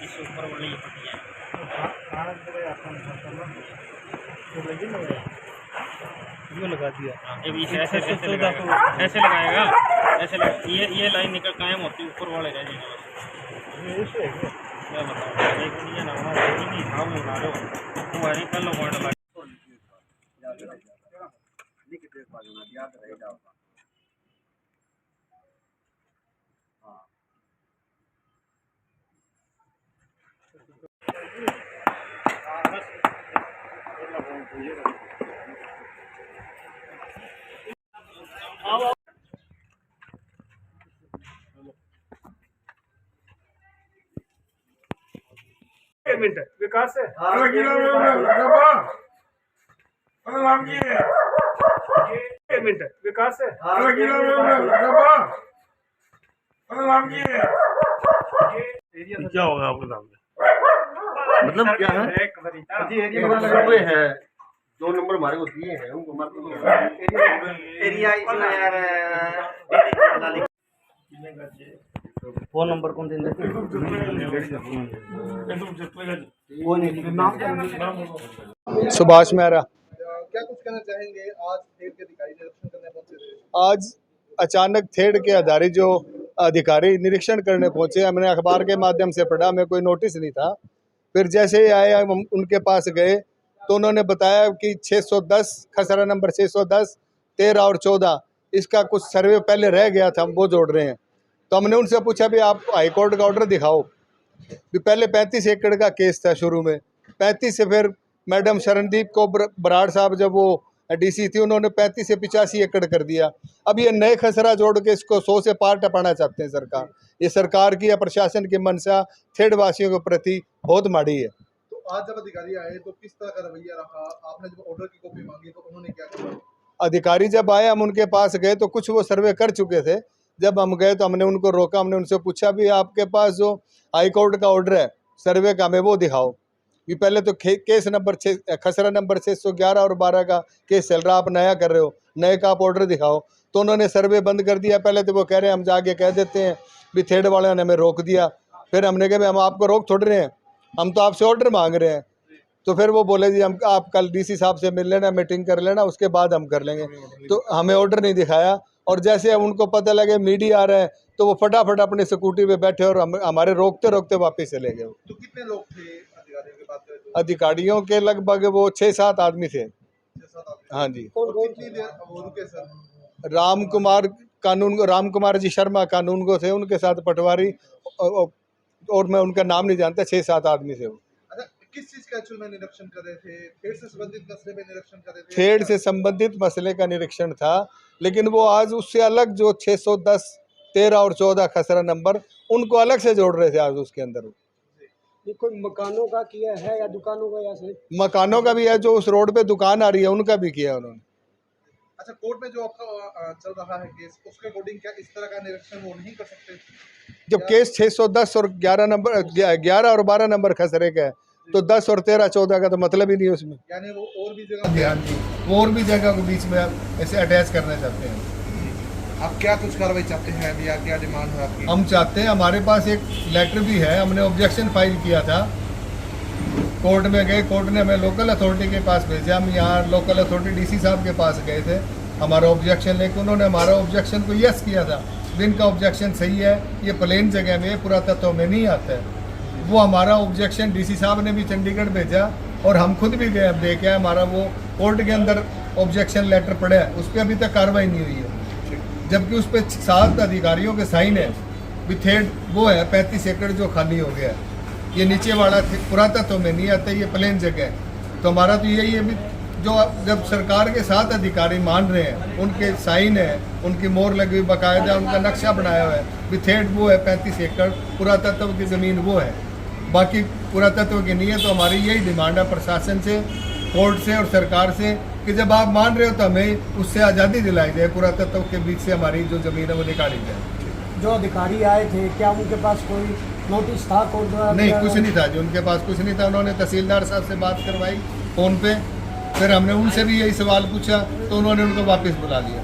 इससे ऊपर वाली ये पट्टियाँ ये लगा दिया। हाँ, जब इसे ऐसे ऐसे लगाएगा, ऐसे लगाएगा, ऐसे ये लाइन निकल कायम होती ऊपर वाले रह जाएंगे बस। क्या बताओ एक ये ना नहीं था वो बना लो वो है कर लो पॉइंट लगा एक मिनट विकास है एक मिनट विकास है क्या होगा आपके सामने? मतलब क्या है सर्वे है 2 नंबर हमारे को दिए हैं उनको एरिया इसमें यार फोन नंबर कौन दे देते सुभाष मेहरा। क्या कुछ कहना चाहेंगे? आज थेड़ के अधिकारी निरीक्षण करने पहुंचे थे। आज अचानक थेड़ के आधारित जो अधिकारी निरीक्षण करने पहुंचे, हमने अखबार के माध्यम से पढ़ा, हमें कोई नोटिस नहीं था। फिर जैसे ही आए हम उनके पास गए तो उन्होंने बताया कि 610 खसरा नंबर 610, 13 और 14 इसका कुछ सर्वे पहले रह गया था, हम वो जोड़ रहे हैं। तो हमने उनसे पूछा भी आप हाईकोर्ट का ऑर्डर दिखाओ। भी पहले 35 एकड़ का केस था शुरू में, 35 से फिर मैडम शरणदीप को बराड़ साहब जब वो डीसी थी उन्होंने 35 से 85 एकड़ कर दिया। अब ये नए खसरा जोड़ के इसको 100 से पार टपाना चाहते हैं सरकार। ये सरकार की या प्रशासन की मंशा थेड़ वासियों के प्रति बहुत माड़ी है। तो आज जब अधिकारी आए तो किस तरह का रवैया रहा? आपने जब ऑर्डर की कॉपी मांगी तो उन्होंने क्या कहा? अधिकारी जब आए हम उनके पास गए तो कुछ वो सर्वे कर चुके थे। जब हम गए तो हमने उनको रोका, हमने उनसे पूछा भी आपके पास जो हाईकोर्ट का ऑर्डर है सर्वे का हमें वो दिखाओ। कि पहले तो केस नंबर 6 खसरा नंबर 611 और 12 का केस चल रहा, आप नया कर रहे हो, नए का आप ऑर्डर दिखाओ। तो उन्होंने सर्वे बंद कर दिया। पहले तो वो कह रहे हैं हम जाके कह देते हैं भी थेड़ वाले ने हमें रोक दिया। फिर हमने कहा हम आपको रोक थोड़ रहे हैं, हम तो आपसे ऑर्डर मांग रहे हैं। तो फिर वो बोले जी हम आप कल डीसी साहब से मिल लेना, मीटिंग कर लेना, उसके बाद हम कर लेंगे। तो हमें ऑर्डर नहीं दिखाया और जैसे अब उनको पता लगे मीडिया आ रहा है तो वो फटाफट अपनी स्कूटी पे बैठे और हमारे रोकते रोकते वापस चले गए। तो कितने लोग थे अधिकारियों के पास? अधिकारियों के लगभग वो 6-7 आदमी थे। 6-7 आदमी। हाँ जी। कितनी देर वो रुके सर? राम कुमार जी शर्मा कानून को थे, उनके साथ पटवारी और मैं उनका नाम नहीं जानता, 6-7 आदमी थे वो। अच्छा, किस चीज का एक्चुअल में निरीक्षण कर रहे थे? थेड़ से संबंधित मसले में निरीक्षण कर रहे थे? थेड़ से संबंधित मसले का निरीक्षण था, लेकिन वो आज उससे अलग जो 610, 13 और 14 खसरा नंबर उनको अलग से जोड़ रहे थे आज उसके अंदर। कोई मकानों का किया है या दुकानों का? या मकानों का भी है, जो उस रोड पे दुकान आ रही है उनका भी किया उन्होंने। अच्छा, कोर्ट में जो आपका चल रहा है केस, उसके अकॉर्डिंग क्या इस तरह का निरीक्षण वो नहीं कर सकते? जब केस 610 और 11 और 12 नंबर खसरे का है तो 10 और 13, 14 का तो मतलब ही नहीं है उसमें। यानी वो और भी जगह वो और भी जगह के बीच में आप ऐसे अटैच करना चाहते हैं। आप क्या कुछ कार्रवाई चाहते हैं अभी? क्या डिमांड है आपकी? हम चाहते हैं, हमारे पास एक लेटर भी है, हमने ऑब्जेक्शन फाइल किया था, कोर्ट में गए, कोर्ट ने हमें लोकल अथॉरिटी के पास भेजा। हम यहाँ लोकल अथॉरिटी डीसी साहब के पास गए थे हमारा ऑब्जेक्शन लेकर, उन्होंने हमारा ऑब्जेक्शन को यस किया था। इनका ऑब्जेक्शन सही है, ये प्लेन जगह में पुरातत्व में नहीं आता है। वो हमारा ऑब्जेक्शन डीसी साहब ने भी चंडीगढ़ भेजा और हम खुद भी गए, अब देखे हमारा वो कोर्ट के अंदर ऑब्जेक्शन लेटर पड़ा है, उस पर अभी तक कार्रवाई नहीं हुई है। जबकि उस पर 7 अधिकारियों के साइन है। भी थेड़ वो है 35 एकड़ जो खाली हो गया है, ये नीचे वाला पुरातत्व में नहीं आता, ये प्लेन जगह है। तो हमारा तो यही है भी जो जब सरकार के 7 अधिकारी मान रहे हैं, उनके साइन है, उनकी मोहर लगी हुई, बाकायदा उनका नक्शा बनाया हुआ है भी थेड़ वो है 35 एकड़ पुरातत्व की ज़मीन वो है, बाकी पुरातत्व की नहीं है। तो हमारी यही डिमांड है प्रशासन से, कोर्ट से और सरकार से कि जब आप मान रहे हो तो हमें उससे आज़ादी दिलाई जाए, पुरातत्व के बीच से हमारी जो ज़मीन है वो निकाली जाए। जो अधिकारी आए थे क्या उनके पास कोई नोटिस था कोर्ट द्वारा? नहीं, कुछ नहीं था जी, उनके पास कुछ नहीं था। उन्होंने तहसीलदार साहब से बात करवाई फ़ोन पे, फिर हमने उनसे भी यही सवाल पूछा तो उन्होंने उनको वापस बुला लिया।